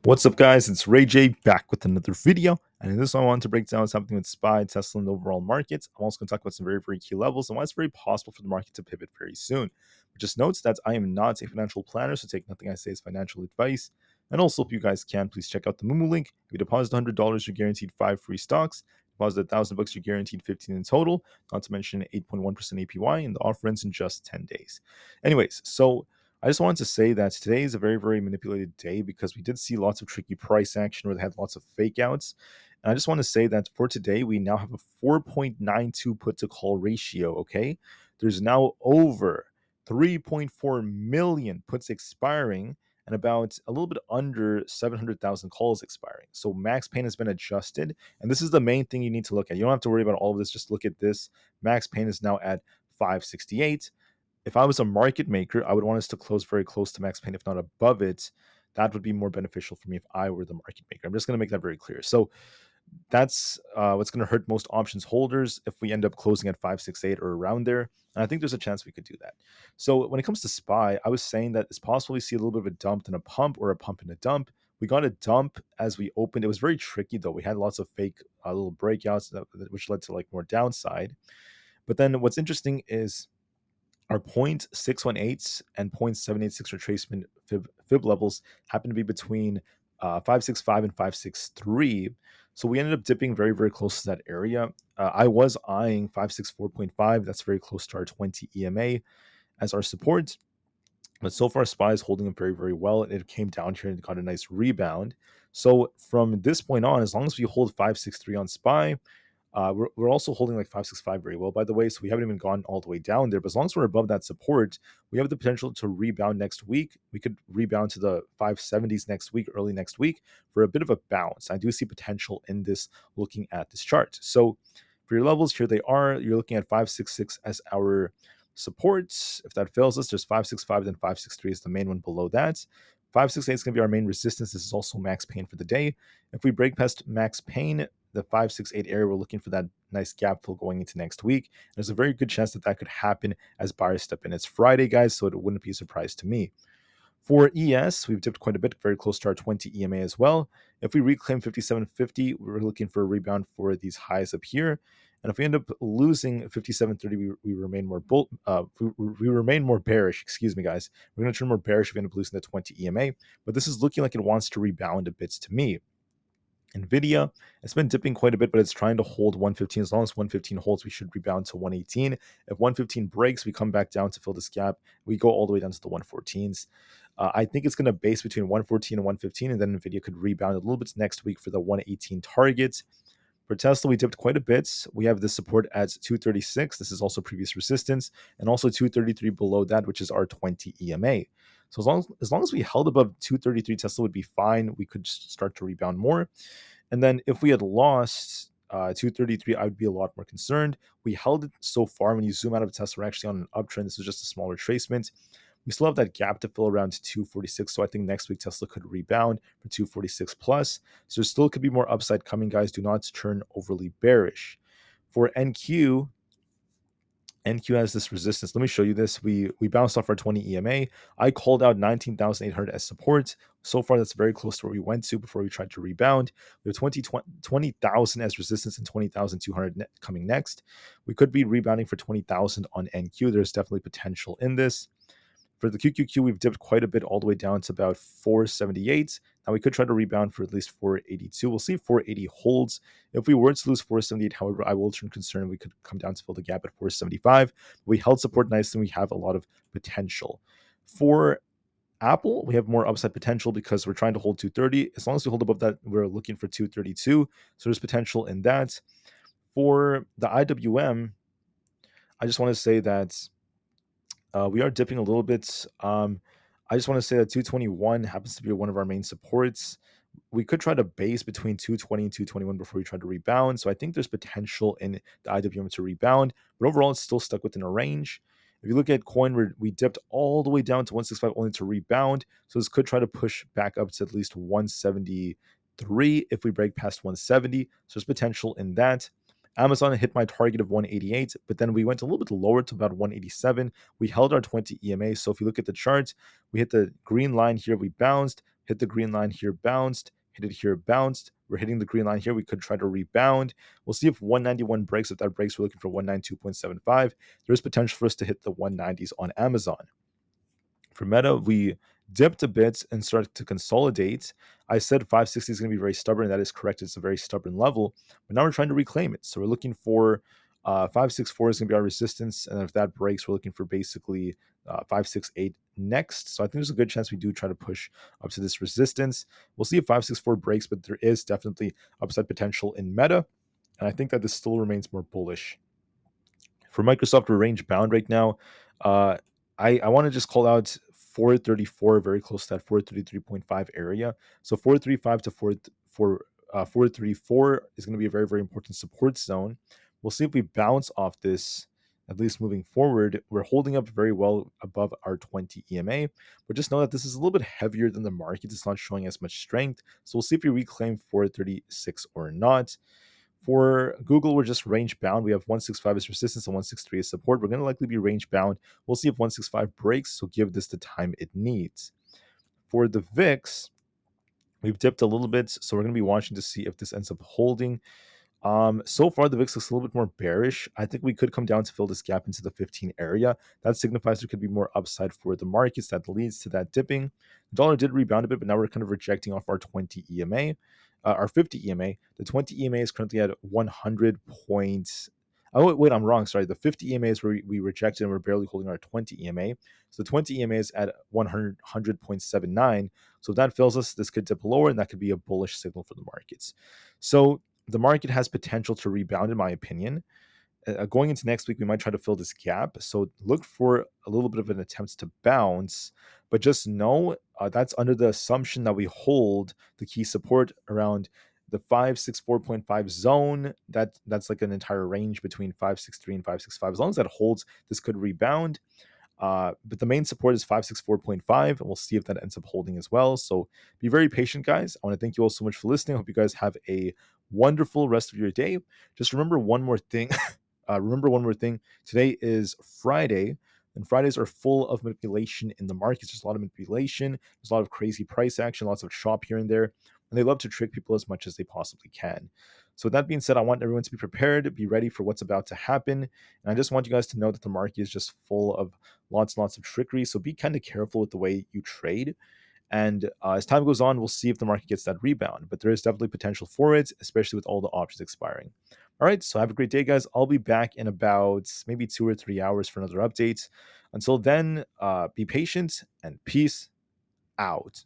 What's up, guys? It's Rey-Jay back with another video. And in this one, I want to break down something with SPY, Tesla, and the overall market. I'm also going to talk about some very key levels and why it's very possible for the market to pivot very soon. But just note that I am not a financial planner, so take nothing I say as financial advice. And also, if you guys can, please check out the Moomoo link. If you deposit $100, you're guaranteed 5 free stocks. Deposit $1,000, you're guaranteed 15 in total. Not to mention 8.1% APY, and the offer ends in just 10 days. Anyways, so I just wanted to say that today is a very manipulated day because we did see lots of tricky price action where they had lots of fake outs. And I just want to say that for today, we now have a 4.92 put to call ratio. Okay. There's now over 3.4 million puts expiring and about a little bit under 700,000 calls expiring. So max pain has been adjusted. And this is the main thing you need to look at. You don't have to worry about all of this. Just look at this. Max pain is now at 568. If I was a market maker, I would want us to close very close to max pain, if not above it. That would be more beneficial for me if I were the market maker. I'm just going to make that very clear. So that's what's going to hurt most options holders if we end up closing at 568 or around there. And I think there's a chance we could do that. So when it comes to SPY, I was saying that it's possible we see a little bit of a dump and a pump, or a pump and a dump. We got a dump as we opened. It was very tricky though. We had lots of fake little breakouts, which led to like more downside. But then what's interesting is our 0.618 and 0.786 retracement fib levels happen to be between 565 and 563. So we ended up dipping very close to that area. I was eyeing 564.5. That's very close to our 20 EMA as our support. But so far, SPY is holding up very well. It came down here and got a nice rebound. So from this point on, as long as we hold 563 on SPY, we're also holding like 565 very well, by the way. So we haven't even gone all the way down there. But as long as we're above that support, we have the potential to rebound next week. We could rebound to the 570s next week, early next week, for a bit of a bounce. I do see potential in this looking at this chart. So for your levels, here they are. You're looking at 566 as our support. If that fails us, there's 565, then 563 is the main one below that. 568 is going to be our main resistance. This is also max pain for the day. If we break past max pain, the 568 area, we're looking for that nice gap fill going into next week. There's a very good chance that could happen as buyers step in. It's Friday, guys, so it wouldn't be a surprise to me. For ES, we've dipped quite a bit, very close to our 20 EMA as well. If we reclaim 5750, we're looking for a rebound for these highs up here. And if we end up losing 5730, we remain more we remain more bearish. Excuse me, guys. We're going to turn more bearish if we end up losing the 20 EMA. But this is looking like it wants to rebound a bit to me. Nvidia, it's been dipping quite a bit, but it's trying to hold 115. As long as 115 holds, we should rebound to 118. If 115 breaks, we come back down to fill this gap. We go all the way down to the 114s. I think it's going to base between 114 and 115, and then Nvidia could rebound a little bit next week for the 118 target. For Tesla, we dipped quite a bit. We have the support at 236. This is also previous resistance, and also 233 below that, which is our 20 EMA. So as long as we held above 233, Tesla would be fine. We could start to rebound more. And then if we had lost 233, I would be a lot more concerned. We held it so far. When you zoom out of Tesla, we're actually on an uptrend. This is just a small retracement. We still have that gap to fill around 246. So I think next week Tesla could rebound for 246 plus. So there still could be more upside coming, guys. Do not turn overly bearish. For NQ has this resistance. Let me show you this. We bounced off our 20 EMA. I called out 19,800 as support. So far, that's very close to where we went to before we tried to rebound. We have 20,000 as resistance and 20,200 coming next. We could be rebounding for 20,000 on NQ. There's definitely potential in this. For the QQQ, we've dipped quite a bit all the way down to about 478. Now we could try to rebound for at least 482. We'll see if 480 holds. If we were to lose 478, however, I will turn concerned. We could come down to fill the gap at 475. We held support nicely and we have a lot of potential. For Aapl, we have more upside potential because we're trying to hold 230. As long as we hold above that, we're looking for 232. So there's potential in that. For the IWM, I just want to say that we are dipping a little bit. I just want to say that 221 happens to be one of our main supports. We could try to base between 220 and 221 before we try to rebound. So I think there's potential in the IWM to rebound, but overall it's still stuck within a range. If you look at coin, we dipped all the way down to 165 only to rebound. So this could try to push back up to at least 173 if we break past 170. So there's potential in that. Amazon hit my target of 188, but then we went a little bit lower to about 187. We held our 20 EMA. So if you look at the chart, we hit the green line here, we bounced, hit the green line here, bounced, hit it here, bounced. We're hitting the green line here. We could try to rebound. We'll see if 191 breaks. If that breaks, we're looking for 192.75. There's potential for us to hit the 190s on Amazon. For Meta, we dipped a bit and started to consolidate. I said 560 is going to be very stubborn. That is correct. It's a very stubborn level. But now we're trying to reclaim it. So we're looking for 564 is going to be our resistance. And if that breaks, we're looking for basically 568 next. So I think there's a good chance we do try to push up to this resistance. We'll see if 564 breaks, but there is definitely upside potential in Meta. And I think that this still remains more bullish. For Microsoft, we're range bound right now. Uh, I want to just call out 434, very close to that 433.5 area. So 435 to 434 is going to be a very, very important support zone. We'll see if we bounce off this, at least moving forward. We're holding up very well above our 20 EMA, but just know that this is a little bit heavier than the market. It's not showing as much strength. So we'll see if we reclaim 436 or not. For Google, we're just range bound. We have 165 as resistance and 163 as support. We're going to likely be range bound. We'll see if 165 breaks, so give this the time it needs. For the VIX, we've dipped a little bit, so we're going to be watching to see if this ends up holding. So far, the VIX looks a little bit more bearish. I think we could come down to fill this gap into the 15 area. That signifies there could be more upside for the markets. That leads to that dipping. The dollar did rebound a bit, but now we're kind of rejecting off our 20 EMA, our 50 EMA. The 20 EMA is currently at 100 points. Oh, wait, I'm wrong. Sorry. The 50 EMA is where we rejected and we're barely holding our 20 EMA. So the 20 EMA is at 100.79. So if that fills us, this could dip lower and that could be a bullish signal for the markets. So the market has potential to rebound, in my opinion. Going into next week, we might try to fill this gap. So look for a little bit of an attempt to bounce, but just know that's under the assumption that we hold the key support around the 564.5 zone. That's like an entire range between 563 and 565. As long as that holds, this could rebound. But the main support is 564.5, and we'll see if that ends up holding as well. So be very patient, guys. I want to thank you all so much for listening. I hope you guys have a wonderful rest of your day. Just remember one more thing. Today is Friday, and Fridays are full of manipulation in the markets. There's a lot of manipulation. There's a lot of crazy price action, lots of shop here and there, and they love to trick people as much as they possibly can. So with that being said, I want everyone to be prepared, be ready for what's about to happen. And I just want you guys to know that the market is just full of lots and lots of trickery. So be kind of careful with the way you trade. And as time goes on, we'll see if the market gets that rebound. But there is definitely potential for it, especially with all the options expiring. All right, so have a great day, guys. I'll be back in about maybe 2 or 3 hours for another update. Until then, be patient and peace out.